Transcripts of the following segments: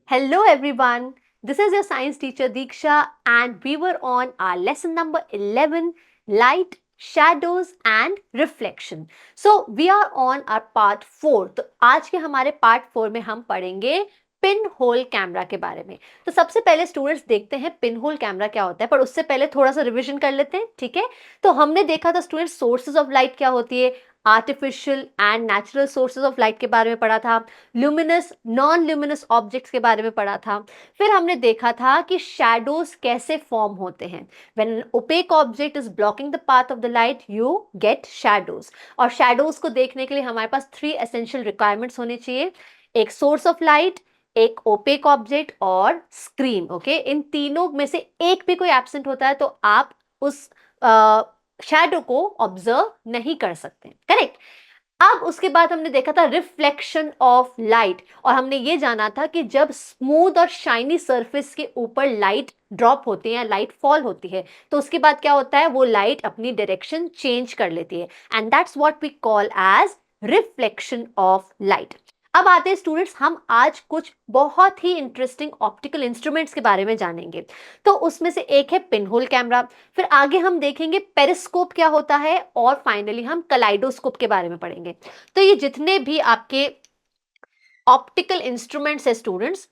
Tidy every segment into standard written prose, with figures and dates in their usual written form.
Hello everyone, this is your science teacher Deeksha and we were on our lesson number 11, light, shadows and reflection. So we are on our part 4. तो आज के हमारे part 4 में हम पढ़ेंगे pin hole camera के बारे में। तो सबसे पहले स्टूडेंट्स देखते हैं पिन होल कैमरा क्या होता है, पर उससे पहले थोड़ा सा रिवीजन कर लेते हैं, ठीक है। तो हमने देखा था स्टूडेंट्स सोर्सेज ऑफ लाइट क्या होती है, artificial and natural sources of light के बारे में पढ़ा था, ल्यूमिनस नॉन ल्यूमिनस ऑब्जेक्ट्स के बारे में पढ़ा था। फिर हमने देखा था कि शैडोज कैसे फॉर्म होते हैं। When an opaque object is blocking the path of the light you get shadows. और शैडोज को देखने के लिए हमारे पास 3 एसेंशियल रिक्वायरमेंट्स होने चाहिए, एक सोर्स ऑफ लाइट, एक ओपेक ऑब्जेक्ट और स्क्रीन। ओके, इन तीनों में से एक भी कोई एब्सेंट होता है तो आप उस शैडो को ऑब्जर्व नहीं कर सकते, करेक्ट। अब उसके बाद हमने देखा था रिफ्लेक्शन ऑफ लाइट, और हमने ये जाना था कि जब स्मूथ और शाइनी सरफेस के ऊपर लाइट ड्रॉप होती है या लाइट फॉल होती है तो उसके बाद क्या होता है, वो लाइट अपनी डायरेक्शन चेंज कर लेती है, and that's what we call as reflection of light. अब आते हैं स्टूडेंट्स, हम आज कुछ बहुत ही इंटरेस्टिंग ऑप्टिकल इंस्ट्रूमेंट्स के बारे में जानेंगे। तो उसमें से एक है पिनहोल कैमरा, फिर आगे हम देखेंगे पेरिस्कोप क्या होता है, और फाइनली हम कलाइडोस्कोप के बारे में पढ़ेंगे। तो ये जितने भी आपके ऑप्टिकल इंस्ट्रूमेंट्स है स्टूडेंट्स,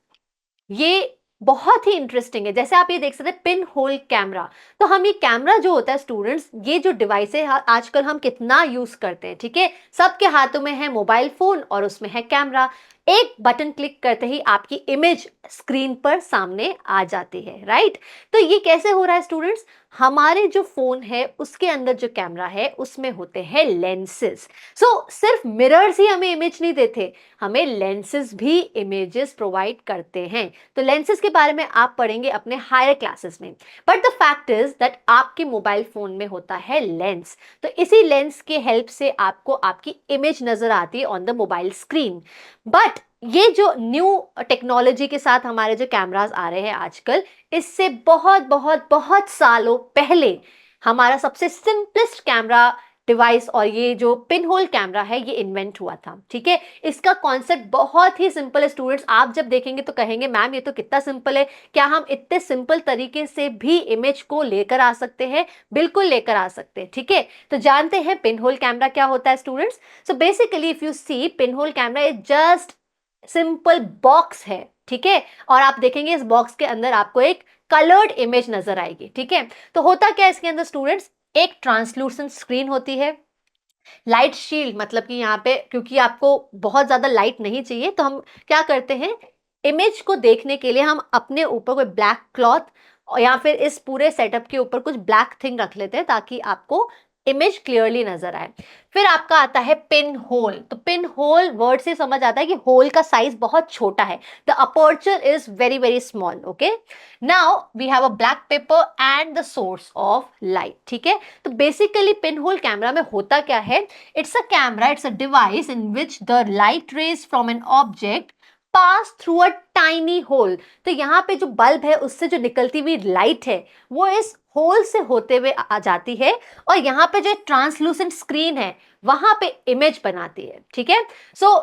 ये बहुत ही इंटरेस्टिंग है। जैसे आप ये देख सकते हैं पिन होल कैमरा, तो हम ये कैमरा जो होता है स्टूडेंट्स, ये जो डिवाइस है आजकल हम कितना यूज करते हैं, ठीक है। सबके हाथों में है मोबाइल फोन और उसमें है कैमरा। एक बटन क्लिक करते ही आपकी इमेज स्क्रीन पर सामने आ जाती है, राइट। तो ये कैसे हो रहा है स्टूडेंट्स, हमारे जो फोन है उसके अंदर जो कैमरा है उसमें होते हैं लेंसेज। सो सिर्फ मिरर्स ही हमें इमेज नहीं देते, हमें लेंसेज भी इमेजेस प्रोवाइड करते हैं। तो लेंसेज के बारे में आप पढ़ेंगे अपने हायर क्लासेस में। But the fact is that आपके मोबाइल फोन में होता है लेंस, तो इसी लेंस के हेल्प से आपको आपकी इमेज नजर आती है on the mobile screen. But ये जो न्यू टेक्नोलॉजी के साथ हमारे जो कैमरास आ रहे हैं आजकल, इससे बहुत बहुत बहुत सालों पहले हमारा सबसे सिंपलेस्ट कैमरा डिवाइस और ये जो पिन होल कैमरा है ये इन्वेंट हुआ था, ठीक है। इसका कॉन्सेप्ट बहुत ही सिंपल है स्टूडेंट्स, आप जब देखेंगे तो कहेंगे मैम ये तो कितना सिंपल है, क्या हम इतने सिंपल तरीके से भी इमेज को लेकर आ सकते हैं? बिल्कुल लेकर आ सकते हैं, ठीक है। तो जानते हैं पिन होल कैमरा क्या होता है students. So basically if you see, pin hole camera is just simple box है, ठीक है। और आप देखेंगे इस बॉक्स के अंदर आपको एक कलर्ड इमेज नजर आएगी, ठीक है। तो होता क्या है इसके अंदर स्टूडेंट्स, एक ट्रांसलूसेंट स्क्रीन होती है, लाइट शील्ड, मतलब कि यहाँ पे क्योंकि आपको बहुत ज्यादा लाइट नहीं चाहिए तो हम क्या करते हैं, इमेज को देखने के लिए हम अपने ऊपर कोई ब्लैक क्लॉथ या फिर इस पूरे सेटअप के ऊपर कुछ ब्लैक थिंग रख लेते हैं ताकि आपको इमेज क्लियरली नजर आए। फिर आपका आता है पिन होल। तो पिन होल वर्ड से समझ आता है कि होल का साइज बहुत छोटा है, the aperture is very very small. Okay, now we have a black paper and the source of light, ठीक है। तो बेसिकली पिन होल कैमरा में होता क्या है, it's a camera, it's a device in which the light rays from an object pass through a tiny hole. तो यहाँ पे जो बल्ब है उससे जो निकलती हुई लाइट है वो इस होल से होते हुए आ जाती है, और यहाँ पे जो ट्रांसलूसेंट स्क्रीन है वहां पे इमेज बनाती है, ठीक है। So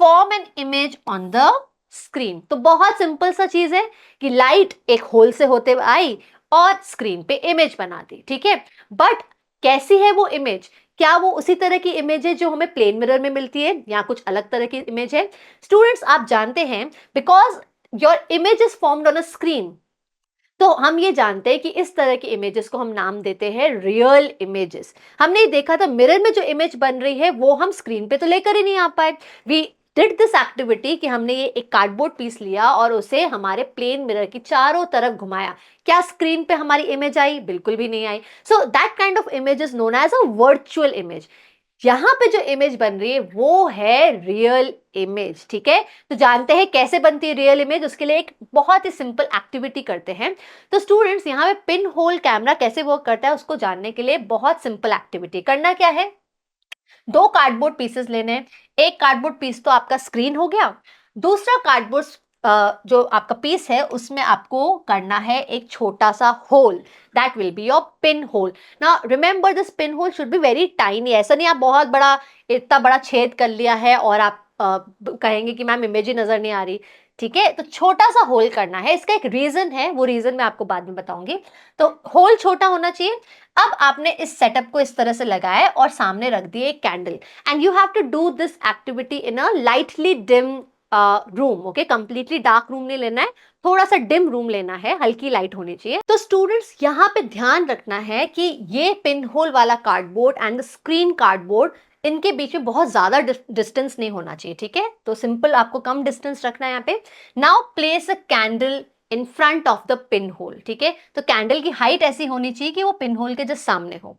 form an image on the screen. तो बहुत सिंपल सा चीज है कि लाइट एक होल से होते हुए आई और स्क्रीन पे इमेज बना दी, ठीक है। बट कैसी है वो इमेज, क्या वो उसी तरह की इमेज है जो हमें प्लेन मिरर में मिलती है या कुछ अलग तरह की इमेज है? स्टूडेंट्स आप जानते हैं, because your image is formed on a screen, तो हम ये जानते हैं कि इस तरह की इमेजेस को हम नाम देते हैं रियल इमेजेस। हमने देखा था मिरर में जो इमेज बन रही है वो हम स्क्रीन पे तो लेकर ही नहीं आ पाए। वी डिड दिस एक्टिविटी कि हमने ये एक कार्डबोर्ड पीस लिया और उसे हमारे प्लेन मिरर की चारों तरफ घुमाया, क्या स्क्रीन पे हमारी इमेज आई? बिल्कुल भी नहीं आई। So that kind of image is known as a virtual image. यहां पे जो इमेज बन रही है वो है रियल इमेज, ठीक है। तो जानते हैं कैसे बनती है रियल इमेज, उसके लिए एक बहुत ही सिंपल एक्टिविटी करते हैं। तो स्टूडेंट्स यहाँ पे पिन होल कैमरा कैसे वर्क करता है उसको जानने के लिए बहुत सिंपल एक्टिविटी करना क्या है, 2 कार्डबोर्ड पीसेस लेने हैं। एक कार्डबोर्ड पीस तो आपका स्क्रीन हो गया, दूसरा कार्डबोर्ड जो आपका पीस है उसमें आपको करना है एक छोटा सा hole, that will be your pinhole. Now remember this pinhole should be very tiny, ऐसा नहीं आप बहुत बड़ा इतना बड़ा छेद कर लिया है और आप कहेंगे कि मैम इमेज ही नजर नहीं आ रही। ठीक है, तो छोटा सा होल करना है। इसका एक रीजन है, वो रीजन मैं आपको बाद में बताऊंगी। तो होल छोटा होना चाहिए। अब आपने इस सेटअप को इस तरह से लगाया और सामने रख दिए एक candle, and you have to do this activity in a lightly dim room. Okay, completely dark room नहीं लेना है, थोड़ा सा डिम रूम लेना है, हल्की लाइट होनी चाहिए। तो स्टूडेंट्स यहाँ पे ध्यान रखना है कि ये पिन होल वाला cardboard and the screen cardboard, इनके बीच में बहुत ज्यादा डिस्टेंस नहीं होना चाहिए। ठीक है, तो सिंपल आपको कम डिस्टेंस रखना है यहाँ पे। Now place a candle in front of the pin hole. ठीक है, तो कैंडल की हाइट ऐसी होनी चाहिए कि वो पिन होल के जस्ट सामने हो।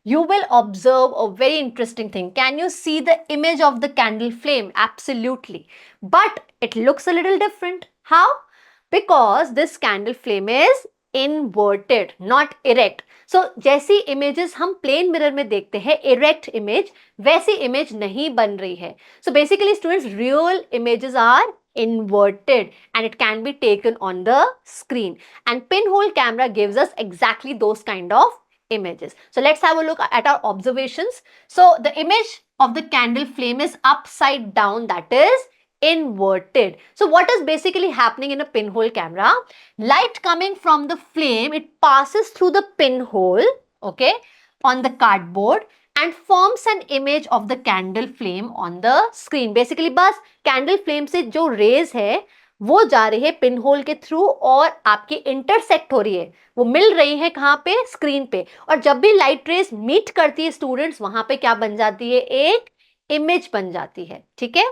You will observe a very interesting thing. Can you see the image of the candle flame? Absolutely. But it looks a little different. How? Because this candle flame is inverted, not erect. So जैसी images हम plain mirror में देखते हैं erect image, वैसी image नहीं बन रही है. So basically students, real images are inverted and it can be taken on the screen, and pinhole camera gives us exactly those kind of images. So let's have a look at our observations. So the image of the candle flame is upside down, that is inverted. So what is basically happening in a pinhole camera? Light coming from the flame, it passes through the pinhole, okay, on the cardboard and forms an image of the candle flame on the screen. Basically बस candle flame से जो rays है वो जा रही है pin hole के through और आपकी इंटरसेक्ट हो रही है, वो मिल रही है कहाँ पे? स्क्रीन पे। और जब भी लाइट रेज मीट करती है स्टूडेंट्स, वहां पे क्या बन जाती है? एक इमेज बन जाती है। ठीक है,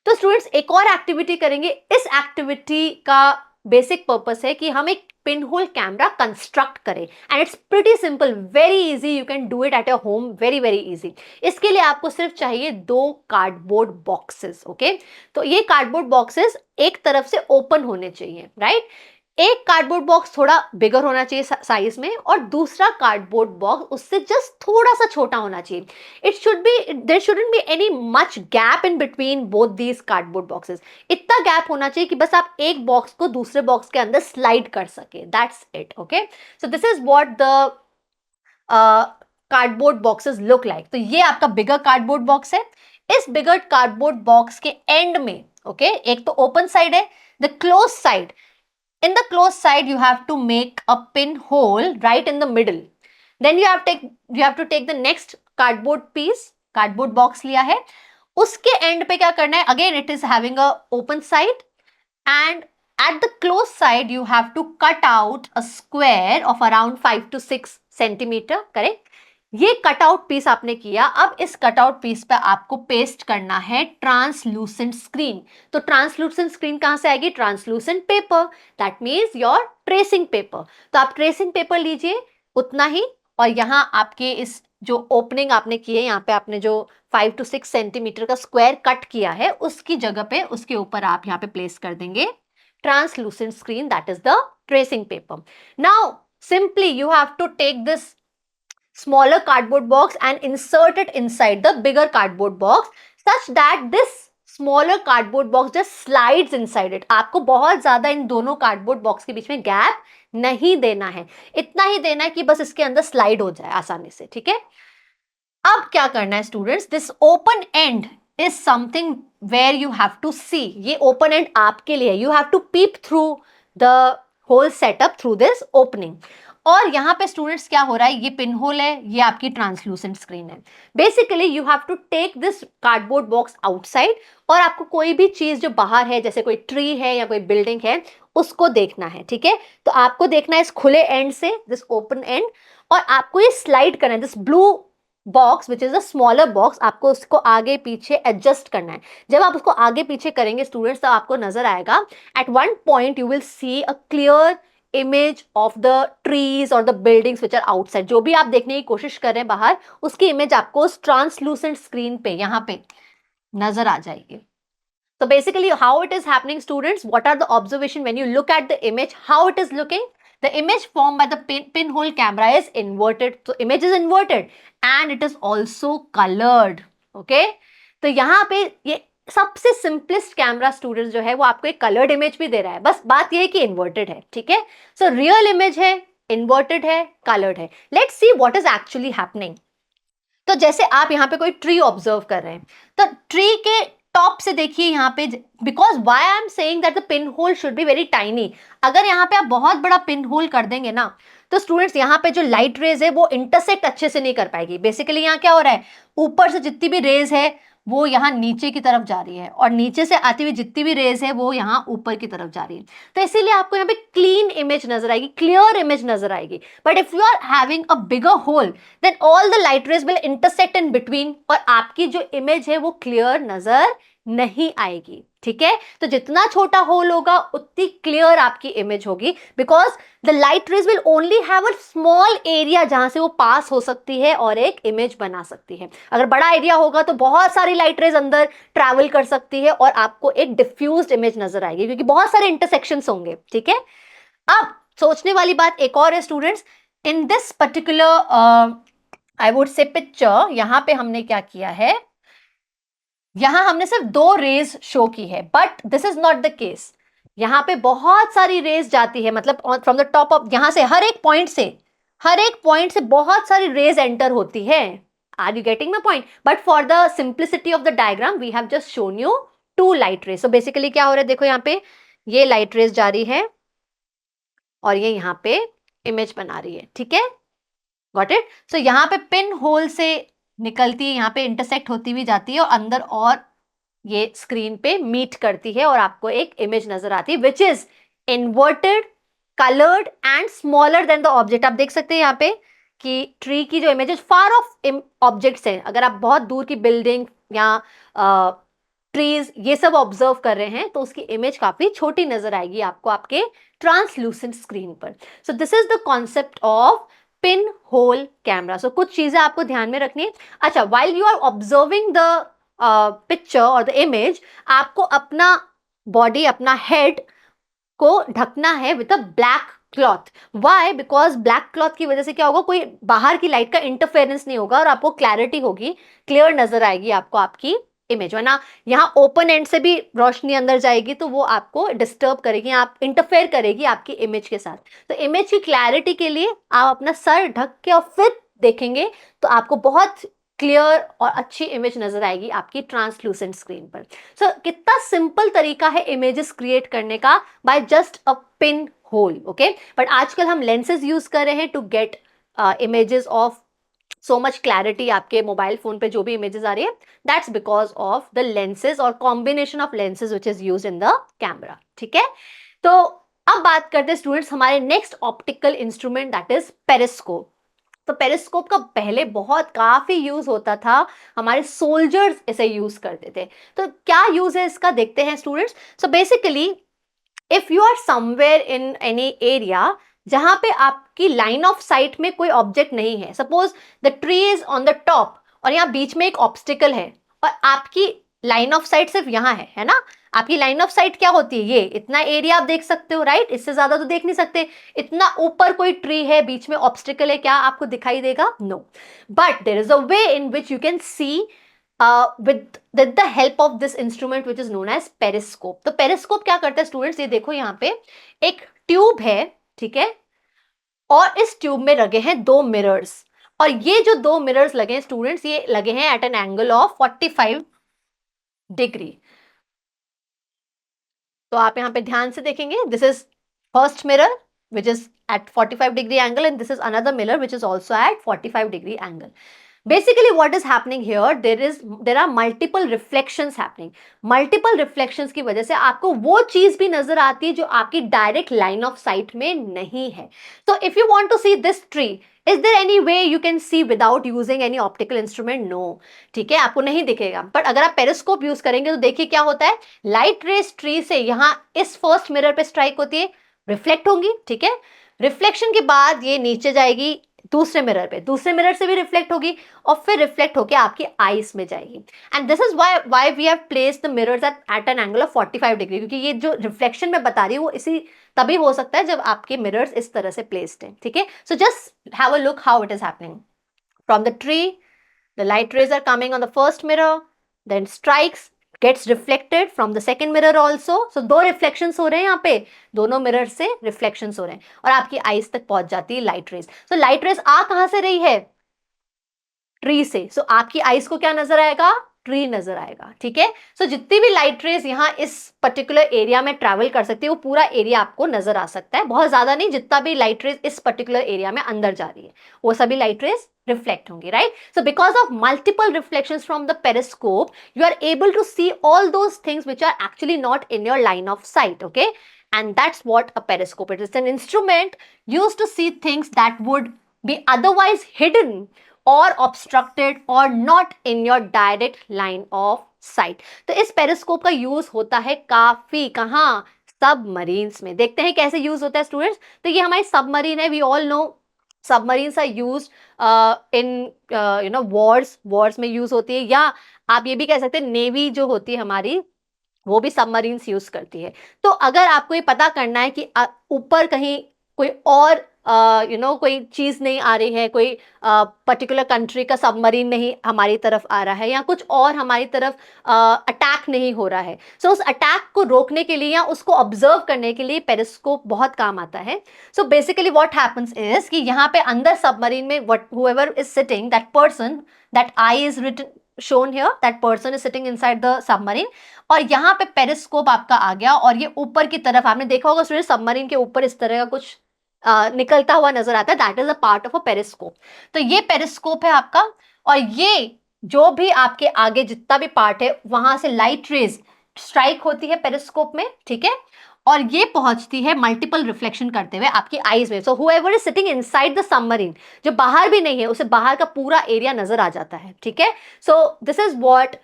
तो स्टूडेंट्स एक और एक्टिविटी करेंगे। इस एक्टिविटी का बेसिक पर्पस है कि हम एक पिन होल कैमरा कंस्ट्रक्ट करें, and it's pretty simple, very easy, you can do it at your home, very very easy. इसके लिए आपको सिर्फ चाहिए 2 कार्डबोर्ड बॉक्सेस। ओके, तो ये कार्डबोर्ड बॉक्सेस एक तरफ से ओपन होने चाहिए, राइट? एक कार्डबोर्ड बॉक्स थोड़ा बिगर होना चाहिए साइज में, और दूसरा कार्डबोर्ड बॉक्स उससे जस्ट थोड़ा सा छोटा होना चाहिए। It should be, there shouldn't be any much gap in between both these cardboard boxes. इतना गैप होना चाहिए कि बस आप एक बॉक्स को दूसरे बॉक्स के अंदर स्लाइड कर सके, that's it. Okay, so this is what the cardboard boxes look like. तो ये आपका बिगर कार्डबोर्ड बॉक्स है। इस बिगर कार्डबोर्ड बॉक्स के एंड में, ओके, एक तो ओपन साइड है, the close side, in the closed side you have to make a pinhole right in the middle. Then you have to take the next cardboard piece, cardboard box लिया है, उसके end पे क्या करना है? Again it is having a open side, and at the closed side you have to cut out a square of around 5 to 6 centimeter, correct? ये cutout piece आपने किया। अब इस कटआउट पीस पे आपको पेस्ट करना है ट्रांसलूसेंट स्क्रीन। तो ट्रांसलूसेंट स्क्रीन कहां से आएगी? Translucent paper, that means your tracing paper. तो आप ट्रेसिंग पेपर लीजिए उतना ही, और यहाँ आपके इस जो ओपनिंग आपने की है, यहाँ पे आपने जो 5 to 6 सेंटीमीटर का स्क्वायर कट किया है, उसकी जगह पे, उसके ऊपर आप यहाँ पे प्लेस कर देंगे translucent screen, that is the tracing paper. Now simply you have to take this smaller cardboard box and insert it inside the bigger cardboard box such that this smaller cardboard box just slides inside it. आपको बहुत ज्यादा इन दोनों cardboard box के बीच में gap नहीं देना है, इतना ही देना है कि बस इसके अंदर स्लाइड हो जाए आसानी से। ठीक है, अब क्या करना है students? This open end is something where you have to see. ये ओपन एंड आपके लिए, you have to peep through the hole setup through this opening. और यहाँ पे स्टूडेंट्स क्या हो रहा है? ये पिन होल है, ये आपकी ट्रांसलूसेंट स्क्रीन है। Basically you have to take this cardboard box outside, और आपको कोई भी चीज जो बाहर है, जैसे कोई ट्री है या कोई बिल्डिंग है, उसको देखना है। ठीक है, तो आपको देखना है इस खुले एंड से, दिस ओपन एंड, और आपको ये स्लाइड करना है, this blue box which is a smaller box, आपको उसको आगे पीछे एडजस्ट करना है। जब आप उसको आगे पीछे करेंगे स्टूडेंट्स, तो आपको नजर आएगा at one point you will see a clear image of the trees और the buildings which are outside. जो भी आप देखने की कोशिश कर रहे हैं बाहर, उसकी इमेज आपको उस ट्रांसलूसेंट स्क्रीन पे यहाँ पे नजर आ जाएगी। So basically how it is happening students, what are the observation when you look at the image, how it is looking? The image formed by the pinhole camera is inverted. So image is inverted and it is also colored. Okay, तो यहाँ पे ये सबसे simplest camera students जो है वो आपको एक कलर्ड इमेज भी दे रहा है, बस बात ये है कि इन्वर्टेड है। ठीक है, सो रियल इमेज है, इन्वर्टेड है, कलर्ड है। Let's see what is actually happening. तो जैसे आप यहाँ पे कोई ट्री ऑब्जर्व कर रहे हैं, तो ट्री के टॉप से देखिए यहाँ पे, because why I am saying that the pinhole should be very tiny. अगर यहाँ पे आप बहुत बड़ा पिन होल कर देंगे ना, तो स्टूडेंट्स यहाँ पे जो लाइट रेज है वो इंटरसेक्ट अच्छे से नहीं कर पाएगी। बेसिकली यहाँ क्या हो रहा है, ऊपर से जितनी भी रेज है वो यहाँ नीचे की तरफ जा रही है, और नीचे से आती हुई जितनी भी रेज है वो यहाँ ऊपर की तरफ जा रही है। तो इसीलिए आपको यहाँ पे क्लीन इमेज नजर आएगी, क्लियर इमेज नजर आएगी। But if you are having a bigger hole, then all the light rays will intersect in between, और आपकी जो इमेज है वो क्लियर नजर नहीं आएगी। ठीक है, तो जितना छोटा होल होगा उतनी क्लियर आपकी इमेज होगी, because the light rays will only have a small area जहां से वो पास हो सकती है और एक इमेज बना सकती है। अगर बड़ा एरिया होगा तो बहुत सारी लाइट रेज अंदर ट्रैवल कर सकती है और आपको एक डिफ्यूज्ड इमेज नजर आएगी, क्योंकि बहुत सारे इंटरसेक्शंस होंगे। ठीक है, अब सोचने वाली बात एक और है students, in this particular I would say picture, यहां पे हमने क्या किया है, यहां हमने सिर्फ 2 रेज शो की है, but this is not the case. यहां पे बहुत सारी रेज जाती है, मतलब फ्रॉम द टॉप ऑफ, यहां से हर एक पॉइंट से बहुत सारी रेज एंटर होती है। Are you getting my point? But for the simplicity of the diagram we have just shown you 2 light rays. So basically क्या हो रहा है, देखो यहाँ पे ये लाइट रेज जा रही है और ये यहाँ पे इमेज बना रही है। ठीक है, गॉट इट? सो यहाँ पे पिन होल से निकलती है, यहाँ पे इंटरसेक्ट होती हुई जाती है और अंदर, और ये स्क्रीन पे मीट करती है और आपको एक इमेज नजर आती है which is inverted, coloured and smaller than the object. आप देख सकते हैं यहाँ पे कि ट्री की जो इमेज है फार ऑफ ऑब्जेक्ट्स है। अगर आप बहुत दूर की बिल्डिंग या ट्रीज ये सब ऑब्जर्व कर रहे हैं तो उसकी इमेज काफी छोटी नजर आएगी आपको आपके ट्रांसलूसेंट स्क्रीन पर। So this is the concept of pin whole camera. So कुछ चीजें आपको ध्यान में रखनी है। अच्छा, while you are observing the picture और द इमेज, आपको अपना बॉडी, अपना हेड को ढकना है with a black cloth. Why? Because black cloth की वजह से क्या होगा, कोई बाहर की लाइट का इंटरफेरेंस नहीं होगा और आपको क्लैरिटी होगी, क्लियर नजर आएगी आपको आपकी इमेज। वरना यहाँ ओपन एंड से भी रोशनी अंदर जाएगी तो वो आपको डिस्टर्ब करेगी, आप इंटरफेयर करेगी आपकी इमेज के साथ। तो इमेज की क्लैरिटी के लिए आप अपना सर ढक के और फिर देखेंगे तो आपको बहुत क्लियर और अच्छी इमेज नजर आएगी आपकी ट्रांसलूसेंट स्क्रीन पर। सो कितना सिंपल तरीका है इमेजेस क्रिएट करने का, by just a pin hole. Okay, but आजकल हम लेंसेज यूज कर रहे हैं to get images of so much clarity. आपके मोबाइल फोन पे जो भी इमेजेस आ रही है, that's because of the lenses और combination of lenses which is use in the camera. ठीक है, तो अब बात करते हैं स्टूडेंट्स हमारे next optical instrument, that is periscope. तो पेरिस्कोप का पहले बहुत काफी यूज होता था, हमारे सोल्जर्स इसे यूज करते थे। तो क्या यूज है इसका, देखते हैं students. So basically if you are somewhere in any area जहां पे आपकी लाइन ऑफ साइट में कोई ऑब्जेक्ट नहीं है, suppose the tree is on the top और यहाँ बीच में एक ऑब्स्टिकल है और आपकी लाइन ऑफ साइट सिर्फ यहाँ है ना। आपकी लाइन ऑफ साइट क्या होती है, ये इतना एरिया आप देख सकते हो, राइट? इससे ज्यादा तो देख नहीं सकते। इतना ऊपर कोई ट्री है, बीच में ऑब्स्टिकल है, क्या आपको दिखाई देगा? No. But there is a way in which you can see with the help of this instrument which is known as periscope। तो पेरिस्कोप क्या करता है स्टूडेंट्स, ये देखो यहाँ पे एक ट्यूब है, ठीक है, और इस ट्यूब में लगे हैं 2 मिरर्स, और ये जो 2 मिरर्स लगे हैं स्टूडेंट्स, ये लगे हैं at an angle of 45 degree. तो आप यहाँ पे ध्यान से देखेंगे, this is first mirror which is at 45 degree angle and this is another mirror which is also at 45 degree angle। Basically what is happening here, there are multiple reflections happening। multiple reflections की वजह से आपको वो चीज भी नजर आती है जो आपकी डायरेक्ट लाइन ऑफ साइट में नहीं है। So if you want to see this tree, is there any way you can see without using any optical instrument? No। ठीक है, आपको नहीं दिखेगा। बट अगर आप पेरिस्कोप यूज करेंगे तो देखिए क्या होता है, लाइट रेस ट्री से यहाँ इस फर्स्ट मिरर पे स्ट्राइक होती है, रिफ्लेक्ट होंगी, ठीक है, रिफ्लेक्शन के बाद ये नीचे जाएगी दूसरे मिरर पे, दूसरे मिरर से भी रिफ्लेक्ट होगी और फिर रिफ्लेक्ट होके आपकी आईज में जाएगी। And this is why we have placed the mirrors at an angle of 45 degree, क्योंकि ये जो रिफ्लेक्शन मैं बता रही हूँ वो इसी तभी हो सकता है जब आपके मिरर्स इस तरह से प्लेस्ड हैं। ठीक है, so just have a look how it is happening. From the tree the light rays are coming on the first mirror, then strikes, gets reflected from the second mirror also। so 2 reflections हो रहे हैं यहाँ पे, दोनों mirror से reflections हो रहे हैं और आपकी आईज तक पहुंच जाती है light rays. so light rays आ कहां से रही है, ट्री से। so आपकी आईज को क्या नजर आएगा, ट्री नजर आएगा, ठीक है। सो जितनी भी लाइट रेज यहाँ इस पर्टिकुलर एरिया में ट्रैवल कर सकती है वो पूरा एरिया आपको नजर आ सकता है, बहुत ज्यादा नहीं, जितना भी लाइट रेज इस पर्टिकुलर एरिया में अंदर जा रही है वो सभी लाइट रेज रिफ्लेक्ट होंगी, right. So because of multiple reflections from the periscope you are able to see all those things which are actually not in your line of sight, okay, and that's what a periscope is. It's an instrument used to see things that would be otherwise hidden or obstructed or not in your direct line of sight. तो इस periscope का use होता है काफी कहाँ, submarines में। देखते हैं कैसे यूज होता है स्टूडेंट्स। तो ये हमारी सबमरीन है, we all know submarines are used in wars में यूज होती है, या आप ये भी कह सकते हैं नेवी जो होती है हमारी वो भी सबमरीन्स यूज करती है। तो अगर आपको ये पता करना है कि ऊपर कहीं कोई और कोई चीज नहीं आ रही है, कोई पर्टिकुलर कंट्री का सबमरीन नहीं हमारी तरफ आ रहा है, या कुछ और हमारी तरफ अटैक नहीं हो रहा है, सो उस अटैक को रोकने के लिए या उसको ऑब्जर्व करने के लिए पेरिस्कोप बहुत काम आता है। So basically what happens is कि यहाँ पे अंदर सबमरीन में whoever is sitting, that person, that eye is written shown here, that person is sitting inside the submarine, और यहाँ पे पेरिस्कोप आपका आ गया और ये ऊपर की तरफ आपने देखा होगा स्टूडेंट सबमरीन के ऊपर इस तरह का कुछ निकलता हुआ नजर आता है, that is a part of a periscope. तो ये पेरिस्कोप है आपका, और ये जो भी आपके आगे जितना भी पार्ट है वहां से लाइट रेज स्ट्राइक होती है पेरिस्कोप में, ठीक है, और ये पहुंचती है मल्टीपल रिफ्लेक्शन करते हुए आपकी आईज में। So whoever is sitting inside the submarine, जो बाहर भी नहीं है उसे बाहर का पूरा एरिया नजर आ जाता है, ठीक है। सो this is what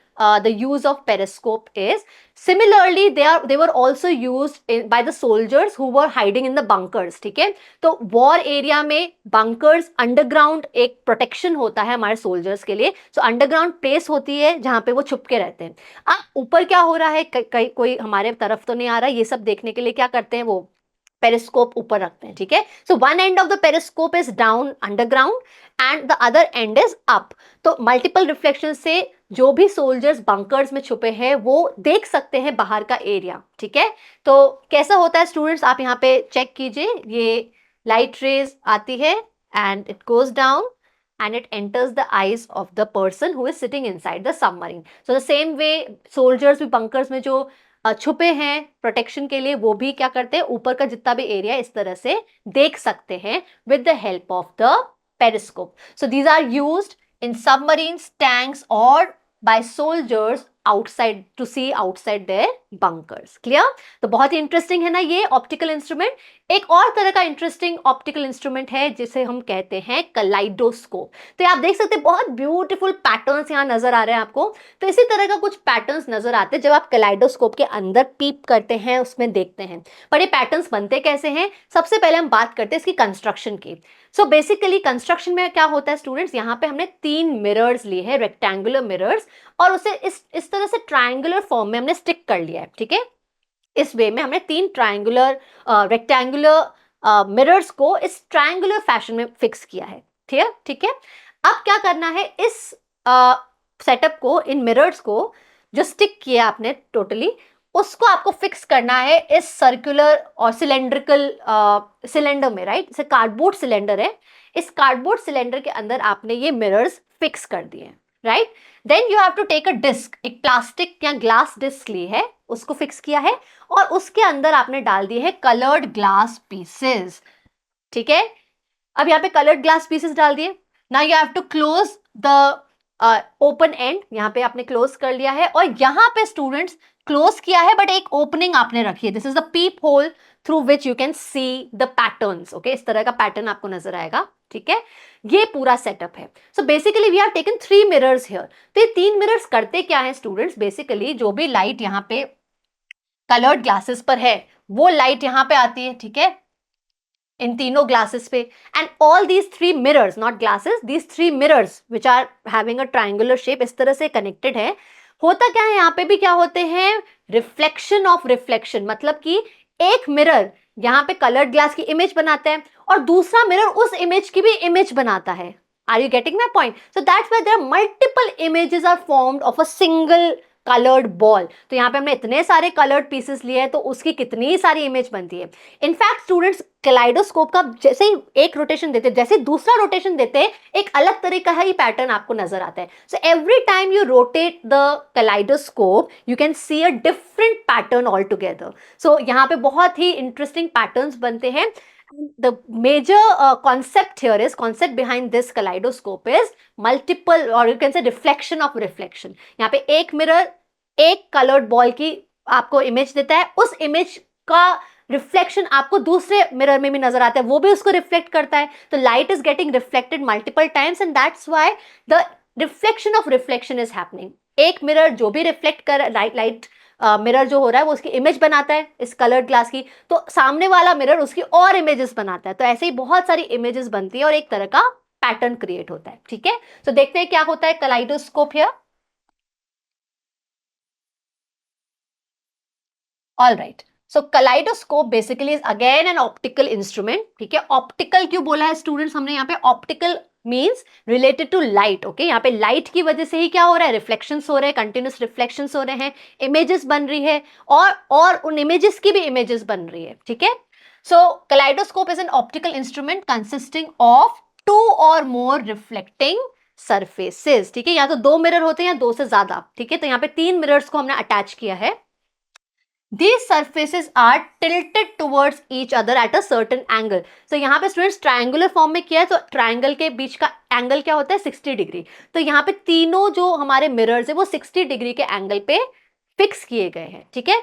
the use of periscope is. Similarly, they were also used by the soldiers who were hiding in the bunkers, ठीक है। तो वॉर एरिया में बंकर्स अंडरग्राउंड एक प्रोटेक्शन होता है हमारे सोल्जर्स के लिए, सो अंडरग्राउंड प्लेस होती है जहां पे वो छुप के रहते हैं। अब ऊपर क्या हो रहा है, कोई हमारे तरफ तो नहीं आ रहा, ये सब देखने के लिए क्या करते हैं वो पेरिस्कोप ऊपर रखते हैं, ठीक है। So one end of the periscope is down underground and the other and is up. तो मल्टीपल रिफ्लेक्शन से जो भी सोल्जर्स बंकर्स में छुपे हैं वो देख सकते हैं बाहर का एरिया, ठीक है। तो कैसा होता है स्टूडेंट्स, आप यहाँ पे चेक कीजिए, ये लाइट रेज आती है and it goes down and it enters the eyes of the person who is sitting inside the submarine. So the same way soldiers भी bunkers में जो छुपे हैं प्रोटेक्शन के लिए, वो भी क्या करते हैं ऊपर का जितना भी एरिया इस तरह से देख सकते हैं with the help of the periscope. So these are used in submarines, tanks or by soldiers outside to see outside their bunkers. Clear? तो बहुत ही इंटरेस्टिंग है ना ये ऑप्टिकल इंस्ट्रूमेंट। एक और तरह का इंटरेस्टिंग ऑप्टिकल इंस्ट्रूमेंट है जिसे हम कहते हैं कलाइडोस्कोप। तो आप देख सकते हैं बहुत ब्यूटीफुल पैटर्न्स यहाँ नजर आ रहे हैं आपको। तो इसी तरह का कुछ पैटर्न्स नजर आते हैं जब आप कलाइडोस्कोप के अंदर पीप करते हैं, उसमें देखते हैं। पर ये पैटर्न्स बनते कैसे हैं, सबसे पहले हम बात करते हैं इसकी कंस्ट्रक्शन की। सो बेसिकली कंस्ट्रक्शन में क्या होता है स्टूडेंट्स, यहाँ पे हमने 3 मिरर्स लिए हैं, रेक्टेंगुलर मिरर्स, और उसे इस तरह से ट्रायंगुलर फॉर्म में हमने स्टिक कर लिया है, ठीक है। इस वे में हमने 3 ट्रायंगुलर रेक्टेंगुलर मिरर्स को इस ट्रायंगुलर फैशन में फिक्स किया है, ठीक है। अब क्या करना है, इस सेटअप को, इन मिरर्स को जो स्टिक किया आपने टोटली, उसको आपको फिक्स करना है इस सर्कुलर और सिलेंड्रिकल सिलेंडर में, राइट। इसे कार्डबोर्ड सिलेंडर है, इस कार्डबोर्ड सिलेंडर के अंदर आपने ये मिरर्स फिक्स कर दिए, right. Then you have to take a disc, एक प्लास्टिक या ग्लास डिस्क ली है, उसको फिक्स किया है, और उसके अंदर आपने डाल दिए है कलर्ड ग्लास पीसेस, ठीक है। अब यहाँ पे कलर्ड ग्लास पीसेस डाल दिए। Now you have to close the open end, यहाँ पे आपने क्लोज कर लिया है, और यहाँ पे स्टूडेंट्स क्लोज किया है बट एक ओपनिंग आपने रखी है, this is the peep hole through which you can see the patterns, okay. इस तरह का पैटर्न आपको नजर आएगा, ठीक है। ये पूरा सेटअप है। So basically we have taken 3 mirrors here. तो ये 3 मिरर्स करते क्या है स्टूडेंट्स, बेसिकली जो भी लाइट यहाँ पे कलर्ड ग्लासेस पर है वो लाइट यहाँ पे आती है, ठीक है, इन तीनों ग्लासेस पे, and all these 3 mirrors, not glasses, these 3 mirrors which are having a triangular shape, इस तरह से कनेक्टेड है। होता क्या है, यहाँ पे भी क्या होते हैं, रिफ्लेक्शन ऑफ रिफ्लेक्शन, मतलब कि एक मिरर यहाँ पे कलर्ड ग्लास की इमेज बनाता है और दूसरा मिरर उस इमेज की भी इमेज बनाता है। Are you getting my point? So that's why there are multiple images are formed of a single coloured ball, तो यहाँ पे हमने इतने सारे कलर्ड पीसेस लिए हैं तो उसकी कितनी सारी इमेज बनती है। इनफैक्ट स्टूडेंट्स कैलाइडोस्कोप का जैसे ही एक रोटेशन देते हैं, जैसे दूसरा रोटेशन देते हैं, एक अलग तरीका ही पैटर्न आपको नजर आता है। So every time you rotate the kaleidoscope you can see a different pattern all together. So यहाँ पे बहुत ही इंटरेस्टिंग पैटर्न्स बनते हैं। The major concept behind this kaleidoscope is multiple, or you can say reflection of reflection. यहाँ पे एक mirror एक coloured ball की आपको इमेज देता है, उस इमेज का रिफ्लेक्शन आपको दूसरे मिरर में भी नजर आता है, वो भी उसको रिफ्लेक्ट करता है। तो light is getting reflected multiple times and that's why the reflection of reflection is happening. एक मिरर जो भी रिफ्लेक्ट कर लाइट मिरर जो हो रहा है वो उसकी इमेज बनाता है इस कलर्ड ग्लास की, तो सामने वाला मिरर उसकी और इमेजेस बनाता है। तो ऐसे ही बहुत सारी इमेजेस बनती है और एक तरह का पैटर्न क्रिएट होता है। ठीक है, तो देखते हैं क्या होता है kaleidoscope here. All right, so kaleidoscope basically is again an optical instrument. ठीक है, ऑप्टिकल क्यों बोला है स्टूडेंट्स हमने यहाँ पे? Optical means related to light. Okay, यहाँ पे लाइट की वजह से ही क्या हो रहा है, रिफ्लेक्शंस हो रहे हैं, कंटिन्यूस रिफ्लेक्शंस हो रहे हैं, इमेजेस बन रही है और उन इमेजेस की भी इमेजेस बन रही है। ठीक है, so kaleidoscope is an optical instrument consisting of 2 और मोर रिफ्लेक्टिंग सरफेसेस। ठीक है, या तो 2 मिरर होते हैं या 2 से ज्यादा। ठीक है, तो यहाँ पे 3 मिरर्स को हमने अटैच किया है। These surfaces are tilted towards each other at a certain angle. So यहाँ पे स्टूडेंट्स ट्रायंगुलर फॉर्म में किया है, तो ट्रायंगल के बीच का एंगल क्या होता है, 60 डिग्री। तो यहाँ पे तीनों जो हमारे मिरर्स है वो 60 डिग्री के एंगल पे फिक्स किए गए हैं। ठीक है,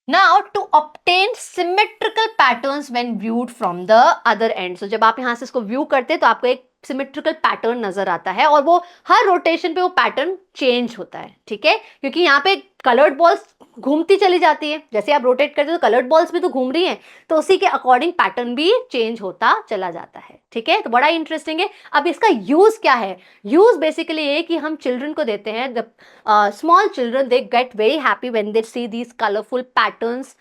now to obtain symmetrical patterns when viewed from the other end. So जब आप यहाँ से इसको व्यू करते हैं तो आपको एक सिमेट्रिकल पैटर्न नजर आता है और वो हर रोटेशन पे वो पैटर्न चेंज होता है। ठीक है, क्योंकि यहाँ पे कलर्ड बॉल्स घूमती चली जाती है, जैसे आप रोटेट करते हो तो कलर्ड बॉल्स भी तो घूम रही हैं, तो उसी के अकॉर्डिंग पैटर्न भी चेंज होता चला जाता है। ठीक है, तो बड़ा इंटरेस्टिंग है। अब इसका यूज क्या है? यूज बेसिकली ये कि हम चिल्ड्रन को देते हैं, the small children they get very happy when they see these colourful patterns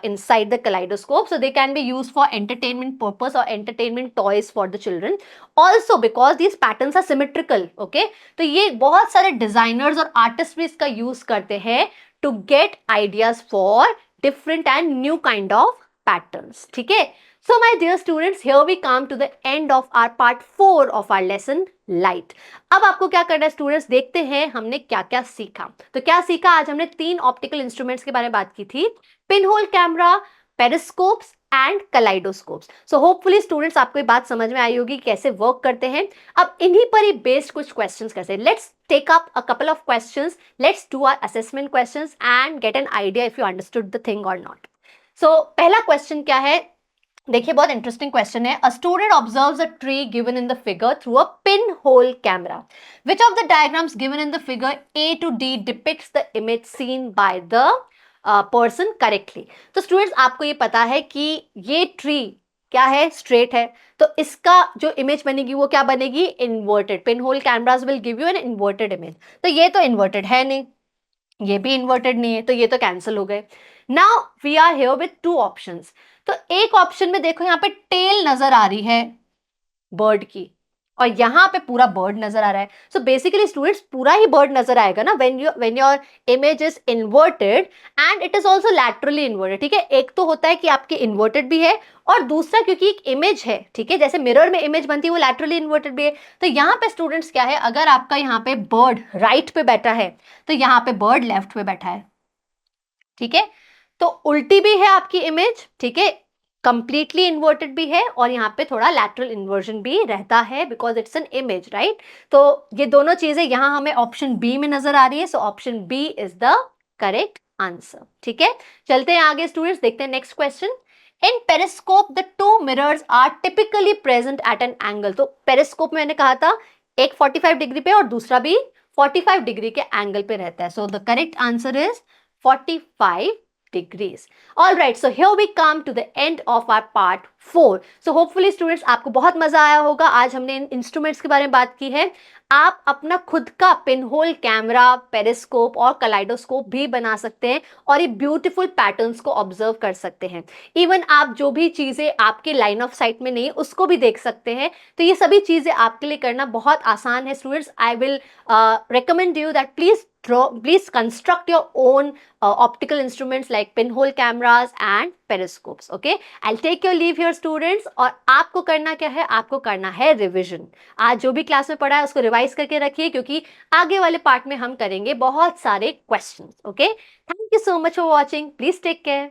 inside the kaleidoscope, so they can be used for entertainment purpose or entertainment toys for the children also because these patterns are symmetrical. Okay, तो ये बहुत सारे designers और artists भी इसका use करते हैं to get ideas for different and new kind of patterns. ठीक है, so my dear students, here we come to the end of our part 4 of our lesson light. अब आपको क्या करना है स्टूडेंट्स, देखते हैं हमने क्या क्या सीखा। तो क्या सीखा, आज हमने 3 ऑप्टिकल इंस्ट्रूमेंट्स के बारे में बात की थी, pinhole camera, periscopes and kaleidoscopes. So hopefully students आपको ये बात समझ में आई होगी कैसे वर्क करते हैं। अब इन्हीं पर ही बेस्ड कुछ क्वेश्चंस कैसे, let's take up a couple of questions, let's do our assessment questions and get an idea if you understood the thing और नॉट। सो पहला क्वेश्चन क्या है, देखिए बहुत इंटरेस्टिंग क्वेश्चन है। A student observes a tree given in the figure through a pin whole camera. Which of the diagrams given in the figure A to D depicts the image scene by the person correctly. तो students आपको ये पता है कि ये tree क्या है, straight है, तो इसका जो इमेज बनेगी वो क्या बनेगी, inverted. Pin hole cameras will give you an inverted image. तो ये तो इन्वर्टेड है नहीं, ये भी इन्वर्टेड नहीं है, तो ये तो कैंसिल हो गए। Now we are here with 2 options. तो एक ऑप्शन में देखो यहाँ पे टेल नजर आ रही है बर्ड की और यहाँ पे पूरा बर्ड नजर आ रहा है। सो बेसिकली स्टूडेंट्स पूरा ही बर्ड नजर आएगा ना when your image is inverted and it is also laterally inverted. ठीक है, एक तो होता है कि आपके इन्वर्टेड भी है और दूसरा क्योंकि एक इमेज है, ठीक है, जैसे मिरर में इमेज बनती है वो लैटरली इन्वर्टेड भी है। तो यहाँ पे स्टूडेंट्स क्या है, अगर आपका यहाँ पे बर्ड राइट पे बैठा है तो यहाँ पे बर्ड लेफ्ट पे बैठा है। ठीक है, तो उल्टी भी है आपकी इमेज, ठीक है, कंप्लीटली इन्वर्टेड भी है और यहाँ पे थोड़ा लैटरल इन्वर्जन भी रहता है because it's an image, right. तो ये दोनों चीजें यहाँ हमें ऑप्शन बी में नजर आ रही है, so option B is the correct answer. ठीक है, चलते हैं आगे स्टूडेंट्स, देखते हैं next question. In periscope the 2 mirrors are typically present at an angle. तो पेरिस्कोप में मैंने कहा था एक 45 डिग्री पे और दूसरा भी 45 डिग्री के एंगल पे रहता है, so the correct answer is 45 degrees. All right, so here we come to the end of our part 4. So hopefully students आपको बहुत मजा आया होगा। आज हमने इन इंस्ट्रूमेंट्स के बारे में बात की है। आप अपना खुद का पिनहोल कैमरा, पेरिस्कोप और कलाइडोस्कोप भी बना सकते हैं और ये ब्यूटीफुल पैटर्न्स को ऑब्जर्व कर सकते हैं। इवन आप जो भी चीज़ें आपके लाइन ऑफ साइट में नहीं उसको भी देख सकते हैं। तो ये सभी चीज़ें आपके लिए करना बहुत आसान है students. I will recommend you that please please construct your own optical instruments like pinhole cameras and periscopes. Okay, I'll take your leave here students. और आपको करना क्या है, आपको करना है रिविजन. आज जो भी क्लास में पढ़ा है उसको रिवाइज करके रखिए, क्योंकि आगे वाले पार्ट में हम करेंगे बहुत सारे questions. Okay, thank you so much for watching. Please take care.